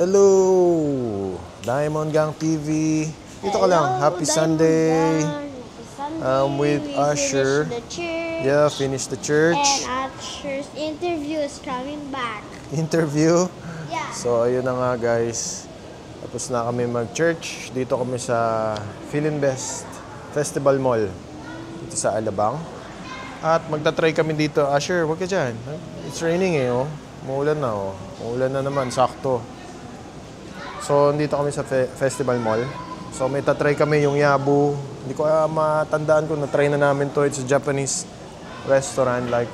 Hello, Diamond Gang TV. Dito ka lang. Happy Sunday. I'm with Usher. Yeah, finish the church. And Usher's interview is coming back. Interview? Yeah. So, ayun na nga guys. Tapos na kami mag-church. Dito kami sa Philinbest Festival Mall. Dito sa Alabang. At magta-try kami dito. Usher, wag ka dyan. It's raining eh, oh. Maulan na, oh. Maulan na naman, sakto. So, dito kami sa Festival Mall. So, may tatry kami yung Yabu. Hindi ko matandaan kung na-try na namin to. It's a Japanese restaurant. Like,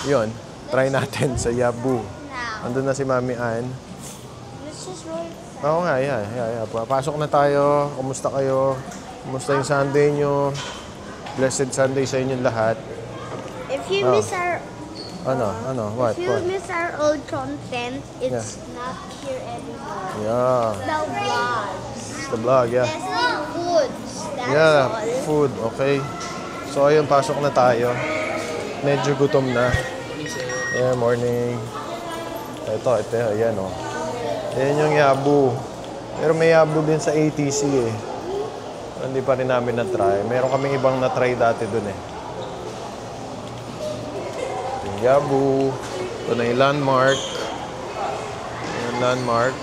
yun. Try natin sa Yabu. Andun na si Mami Ann. Let's just roll it. Oo nga, yeah. Pasok na tayo. Kumusta kayo? Kumusta yung Sunday nyo? Blessed Sunday sa inyong lahat. If you miss our... What? If you miss our old content, it's not here anymore. Yeah. The vlogs. It's the vlog, yeah. There's no foods. That's Yeah, all. food, okay. So, ayun, pasok na tayo. Medyo gutom na. Yeah, morning. Ito, ayan, oh. Ayan yung Yabu. Pero may Yabu din sa ATC, eh. Hindi pa rin namin na-try. Meron kaming ibang na-try dati dun, eh. Yung Yabu. Ito na yung Landmark. Yung Landmark.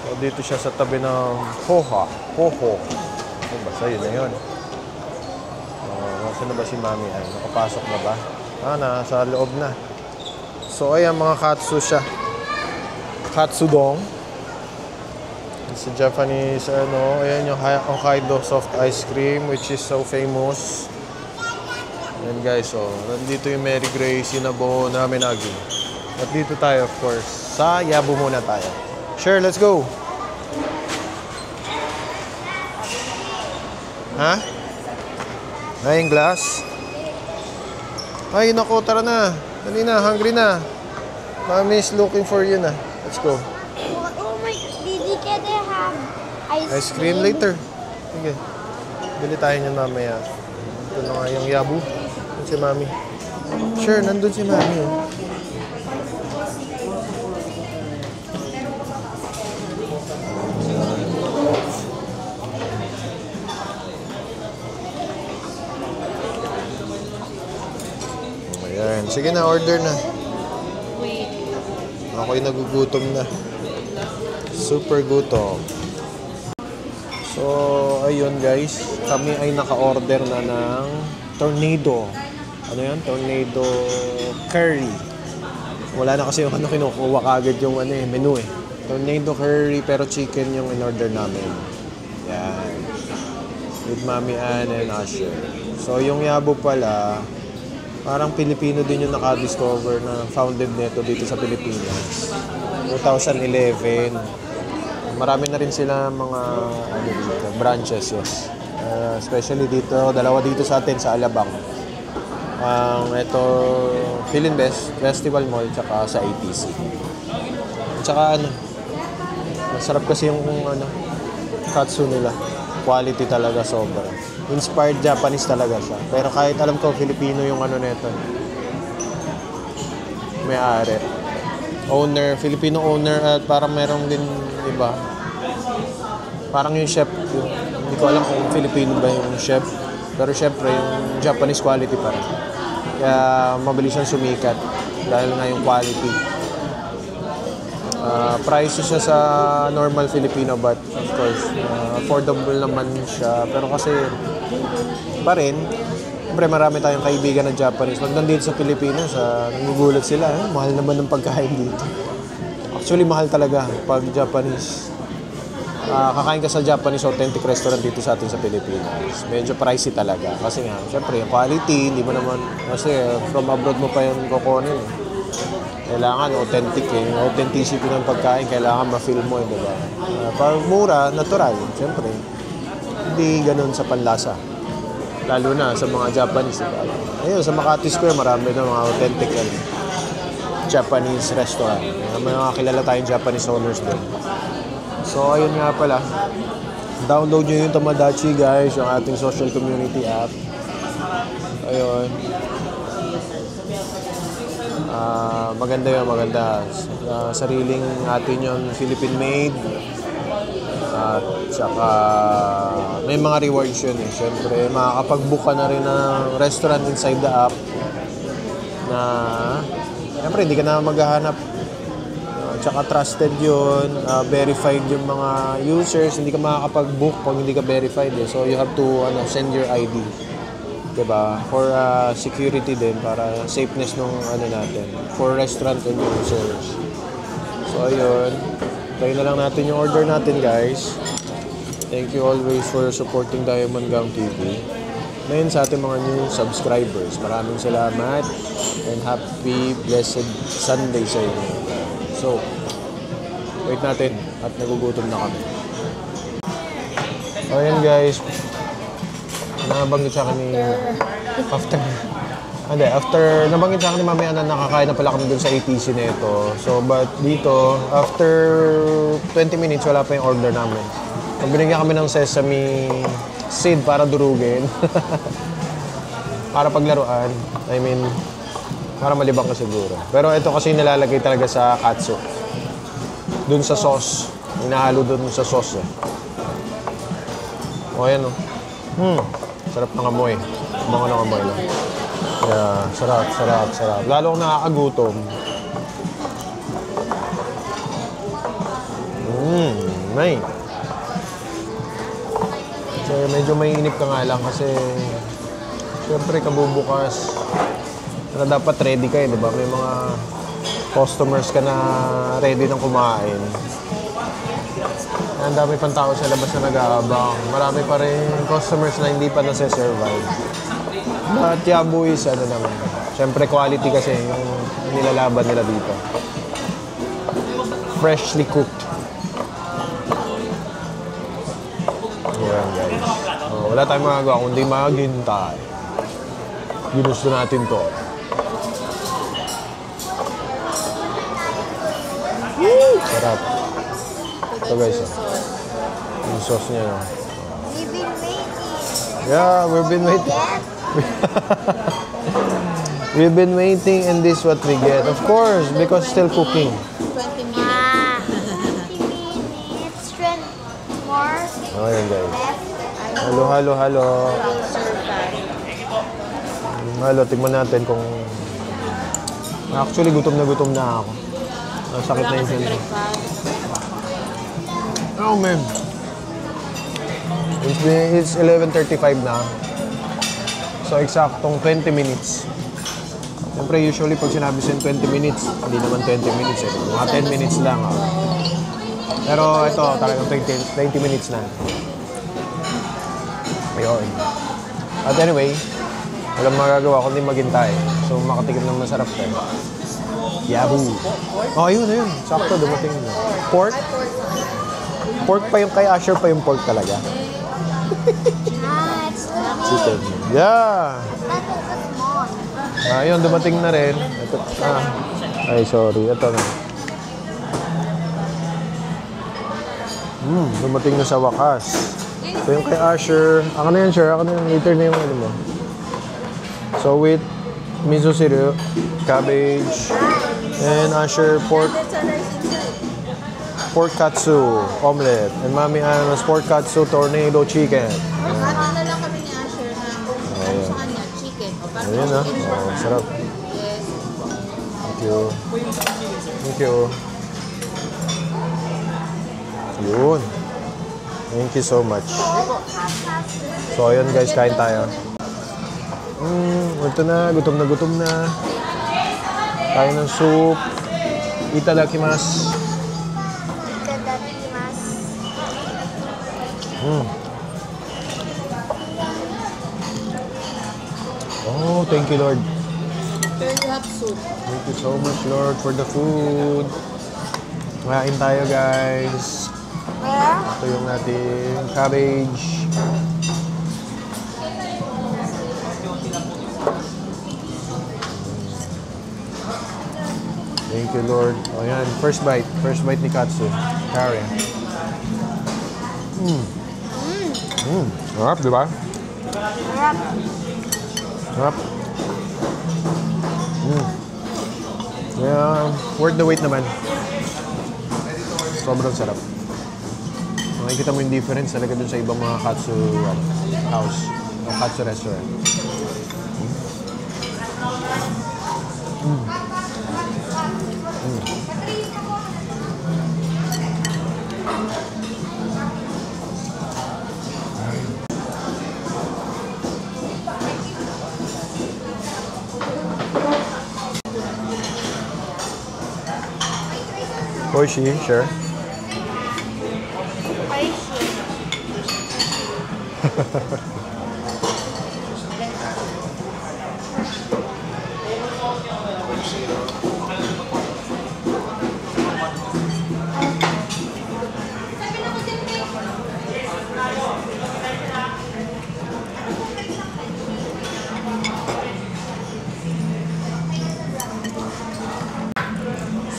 So, dito siya sa tabi ng Hoho. Basta yun na yun. Nasaan na ba si Mami? Ay, nakapasok na ba? Nasa loob na. So, ayan, mga katsu siya. Katsudong. It's a Japanese, ayan yung Hokkaido soft ice cream, which is so famous. Ayan guys, so, nandito yung Mary Grace, Sinabo, Namenagi. At dito tayo, of course. Sa Yabu muna tayo. Sure, let's go! Ha? Ay, yung glass? Ay, naku, tara na. Dali na, hungry na. Mami is looking for you na. Let's go. Oh my God, Didi, can I have Ice cream later. Sige. Bili tayo niyan mamaya. Ito na nga yung Yabu. Nandun si Mami. Sure, nandun si Mami. Oh. Ayan. Sige na, order na. Ako'y nagugutom na. Super gutom. So, ayun guys. Kami ay naka-order na ng Tornado. Ano yan? Tornado curry. Wala na kasi yung kinukuha kagad yung menu eh. Tornado curry pero chicken yung in-order namin. Yan. With Mami Ann and Usher. So, yung Yabu pala, parang Pilipino din yung naka-discover na founded nito dito sa Pilipinas. 2011. Marami na rin sila mga branches, yes. Especially dito, dalawa dito sa atin sa Alabang. Ito, Philinbest Festival Mall, tsaka sa ATC. Tsaka masarap kasi yung katsu nila. Quality talaga sobra. Inspired Japanese talaga siya. Pero kahit alam ko, Filipino yung nito. May-ari. Owner, Filipino owner at parang merong din iba. Parang yung chef, hindi ko alam kung Filipino ba yung chef. Pero syempre, yung Japanese quality pa rin. Kaya mabilis siyang sumikat dahil nga yung quality. Price siya sa normal Filipino but of course, affordable naman siya. Pero kasi pa rin, siyempre marami tayong kaibigan na Japanese. Pag nandito sa Pilipinas, nagugulat sila. Mahal naman ng pagkain dito. Actually, mahal talaga pag Japanese. Kakain ka sa Japanese authentic restaurant dito sa atin sa Pilipinas. Medyo pricey talaga. Kasi nga, siyempre, yung quality, hindi mo naman, kasi from abroad mo pa yung kukunin. Kailangan authentic eh. Yung authenticity ng pagkain, kailangan ma-feel mo eh, diba? Pag mura, natural, siyempre. hindi ganun sa panlasa. Lalo na sa mga Japanese. Ayun, sa Makati Square, marami na mga authentic Japanese restaurant. May mga kilala tayong Japanese owners doon. So, ayun nga pala. Download nyo yung Tomodachi, guys, yung ating social community app. Ayun. Maganda yun, maganda. Sariling atin yung Philippine made. At saka may mga rewards yun eh. Siyempre, makakapag-book ka na rin ng restaurant inside the app na siyempre, hindi ka na maghahanap. Tsaka trusted yun, verified yung mga users. Hindi ka makakapag-book pag hindi ka verified eh. So, you have to send your ID. Diba? For security din, para safeness nung natin. For restaurant and users. So, ayun. Try na lang natin yung order natin, guys. Thank you always for supporting Diamond Gang TV. Ngayon sa ating mga new subscribers, maraming salamat and happy blessed Sunday sa inyo. So, wait natin at nagugutom na kami. So, ayan guys. Nabanggit sa akin ni after nabanggit sa akin ni Mami Ana, nakakain na pala kami dun sa ATC na ito. So, but dito, after 20 minutes, wala pa yung order namin. So, binigyan kami ng sesame seed para durugin. Para paglaruan. I mean, para malibang ka siguro. Pero ito kasi nilalagay talaga sa katsu. Dun sa sauce. Inahalo dun sa sauce eh. O, ayan o. Sarap ng amoy. Bango ng amoy lang. Yeah, sarap, sarap, sarap. Lalo akong nakakagutom. May. So, medyo mainip ka nga lang kasi siyempre kabubukas na dapat ready ka eh, di ba? May mga customers ka na ready nang kumain. Ang dami pang tao sa labas na nag-aabang. Marami pa rin customers na hindi pa nasa-survive. But Yabu is naman. Siyempre quality kasi yung nilalaban nila dito. Freshly cooked. Ayan guys. Wala tayong magagawa kundi maghintay. Ginusto natin to. Sarap. Ito guys. Yung sauce niya. We've been waiting. Yeah, we've been waiting. We've been waiting and this is what we get. Of course, because still cooking. 20 minutes. 20 more. Oh, ayan guys. Left. Halo, halo, halo. Halo, tingnan natin kung... Actually, gutom na ako. Ang sakit na yung tiyan. Oh, man. It's 11:35 na. So, eksaktong 20 minutes. Siyempre, usually pag sinabi sa 20 minutes, hindi naman 20 minutes eh. Mga 10 minutes lang. Pero ito, talagang 20 minutes na. Ayun. At anyway, walang magagawa kundi maghintay. So, makatikim ng masarap tayo. Yahoo! Oh, ayun. Sakto, dumating na. Pork? Pork pa yung kay Asher pa yung pork talaga. It's Chicken. Yeah! that was small. Ayun, dumating na rin. Ito, ay, sorry. Ito na. Dumating na sa wakas. Ito yung kay Asher. Ako na yan, sure. Ako na yan. Later na yung ano mo. So, with miso siru, cabbage, and Asher pork katsu omelette. And Mami Ana's pork katsu tornado chicken. Ano na lang kami ni Asher na sa kanya, chicken. O, parang Ayan na. chicken siya. Oh, sarap. Yes. Thank you. Thank you. Yun. Thank you so much. So, ayun guys, kain tayo. Ito na, gutom na. Kain ng soup. Itadakimasu. Oh, thank you, Lord. Here you have soup. Thank you so much, Lord, for the food. Kain tayo, guys. Ito yung ating cabbage. Thank you, Lord. O yan, first bite. First bite ni Katsu. Kare. Sarap, di ba? Sarap. Sarap. Yeah, worth the wait naman. Sobrang sarap. Makikita mo yung difference talaga dun sa ibang mga katsu house o katsu restaurant. Oishi, sure.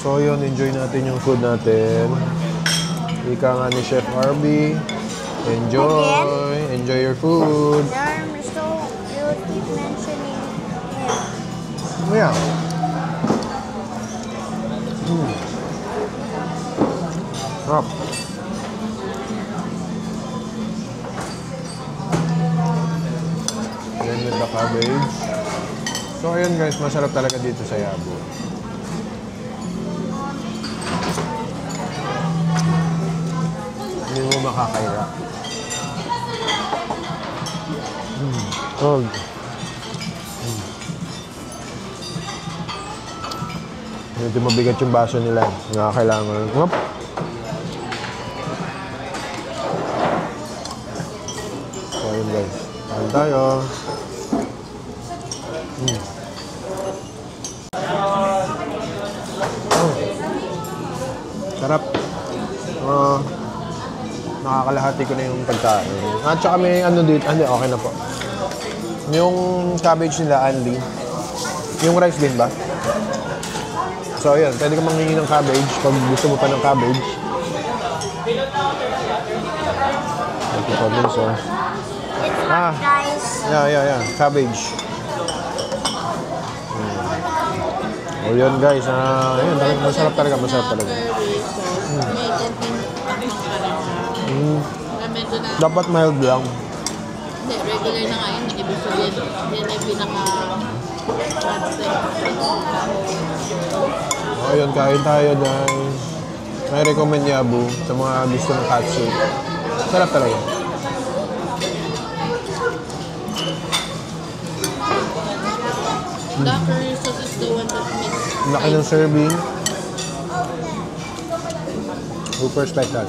So yun, enjoy natin yung food natin. Ika nga ni Chef RB. Enjoy! Enjoy your food! Darn, so you keep mentioning him. Yeah. Sarap. Then with the cabbage. So ayun guys, masarap talaga dito sa Yabu. Hindi mo makakaira. Cold. Medyo mabigat yung baso nila. Nakakailangan. Hop. So ayun guys. Kain tayo. Sarap. Nakakalahati ko na yung pagkain. At saka may ano dito. Hindi, okay na po. Yung cabbage nila, Anli. Yung rice din ba? So, ayan. Pwede ka manghingi ng cabbage pag gusto mo pa ng cabbage. Ito pa din, so. It's hot, guys. Yeah. Cabbage. O yun, guys. Ayun, masarap talaga. Dapat mild lang. Hindi, regular na nga yun. Ibig sabihin, yan ay Ayun, kain tayo guys. May recommend Yabu sa mga gusto ng katsu. Sarap talaga. The curry sauce is the one that makes Laki ng serving. Super special.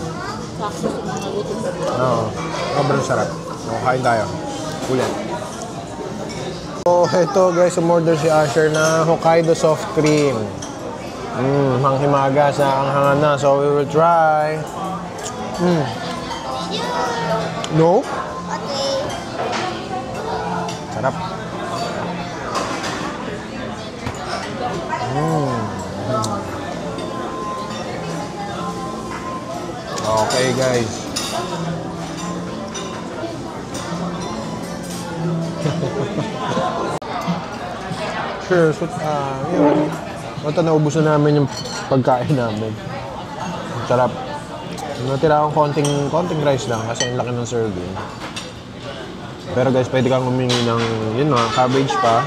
sakto sa mga gutom. Oo. Sobrang sarap. O, kain tayo. Ulit. So, ito guys, umorder si Asher na Hokkaido soft cream. Manghimagas na ang hangan na. So, we will try. No? Okay. Sarap. Okay, guys. Sure, so, yun. Ito, naubos na namin yung pagkain namin. Sarap. Natira akong konting rice lang kasi ang laki ng serving. Pero guys, pwede kang humingi ng, yun nga, cabbage pa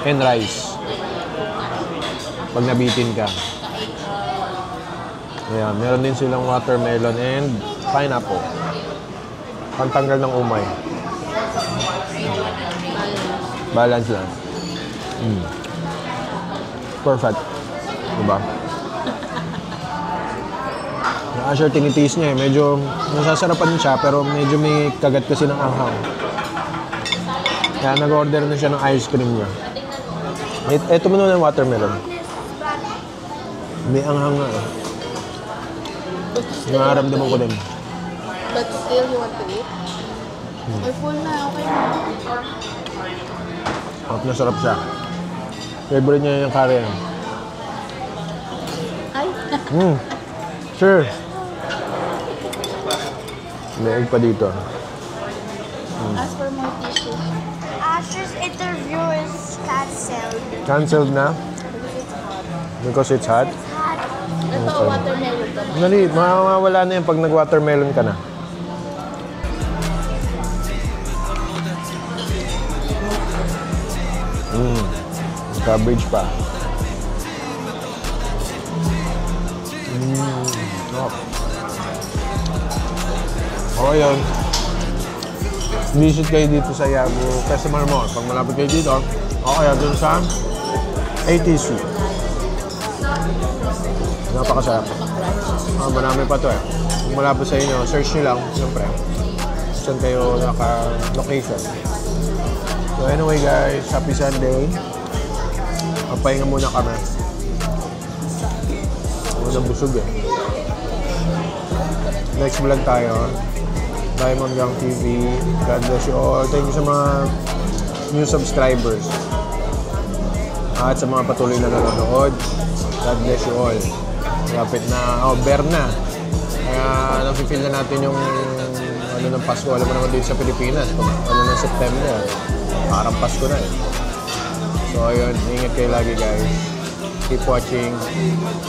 and rice. Pag nabitin ka. Ayan, meron din silang watermelon and pineapple. Pantanggal ng umay. Balance lang. Perfect. Diba? Yung Asher, tinitiis niya eh. Medyo nasasarapan siya pero medyo may kagat kasi ng anghang. Kaya nag-order na siya ng ice cream niya. Ito mo naman yung watermelon. May anghang nga eh. Nakaramdaman ko din. But still, you want to eat? Ay, full na. Okay na. Sarap na sarap siya. Favorite niya yung curry. Sure. May egg pa dito. Ask for more tissue. Asher's interview is cancelled. Cancelled na? Because it's hot? Hot. Ito, watermelon ka na. Dali, mawawala na yan pag nag-watermelon ka na. Cabbage pa. Okay yun. Visit kayo dito sa Yabu Customer Mall. Pag malapit kayo dito, okay dun sa ATC. Napakasarap. Marami pa to eh. Kung malapit sa inyo, search nyo lang, siyempre. Saan kayo naka-location. So anyway guys, happy Sunday. Magpahinga muna kami. Unang busog eh. Next vlog tayo. Diamond Gang TV. God bless you all. Thank you sa mga new subscribers. At sa mga patuloy na nanonood. God bless you all. Malapit na, Berna. Kaya napipil na natin yung ng Pasko. Alam mo naman dito sa Pilipinas. Pag ng September, parang Pasko na eh. So ayun, ingat kayo lagi guys. Keep watching.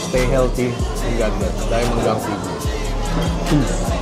Stay healthy. And God bless. Diamond Gang TV. Peace.